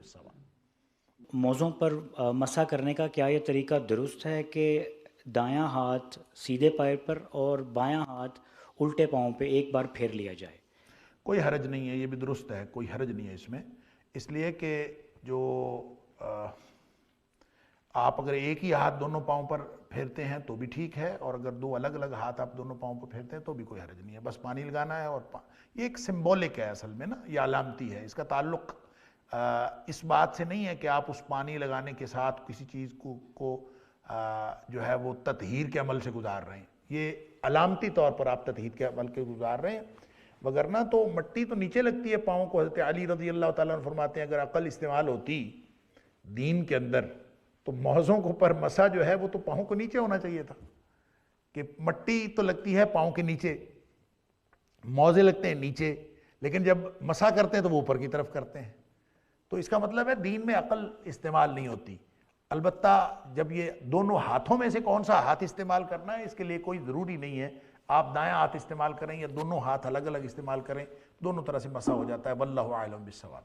بالصواب۔ موزوں پر مسح کرنے کا کیا یہ طریقہ درست ہے کہ دایاں ہاتھ سیدھے پیر پر اور بایاں ہاتھ الٹے پاؤں پہ ایک بار پھیر لیا جائے؟ کوئی حرج نہیں ہے، یہ بھی درست ہے، کوئی حرج نہیں ہے اس میں، اس لیے کہ جو آپ اگر ایک ہی ہاتھ دونوں پاؤں پر پھیرتے ہیں تو بھی ٹھیک ہے، اور اگر دو الگ الگ ہاتھ آپ دونوں پاؤں پر پھیرتے ہیں تو بھی کوئی حرج نہیں ہے، بس پانی لگانا ہے۔ اور یہ ایک سمبولک ہے اصل میں نا، یہ علامتی ہے، اس کا تعلق اس بات سے نہیں ہے کہ آپ اس پانی لگانے کے ساتھ کسی چیز کو جو ہے وہ تطہیر کے عمل سے گزار رہے ہیں، یہ علامتی طور پر آپ تطہیر کے عمل کے گزار رہے ہیں، وگرنہ تو مٹی تو نیچے لگتی ہے پاؤں کو۔ حضرت علی رضی اللہ تعالیٰ عنہ فرماتے ہیں اگر عقل استعمال ہوتی دین کے اندر تو موزوں کو پر مسا جو ہے وہ تو پاؤں کو نیچے ہونا چاہیے تھا، کہ مٹی تو لگتی ہے پاؤں کے نیچے، موزے لگتے ہیں نیچے، لیکن جب مسا کرتے ہیں تو وہ اوپر کی طرف کرتے ہیں، تو اس کا مطلب ہے دین میں عقل استعمال نہیں ہوتی۔ البتہ جب یہ دونوں ہاتھوں میں سے کون سا ہاتھ استعمال کرنا ہے اس کے لیے کوئی ضروری نہیں ہے، آپ دایاں ہاتھ استعمال کریں یا دونوں ہاتھ الگ الگ استعمال کریں، دونوں طرح سے مسا ہو جاتا ہے، واللہ اعلم بالصواب۔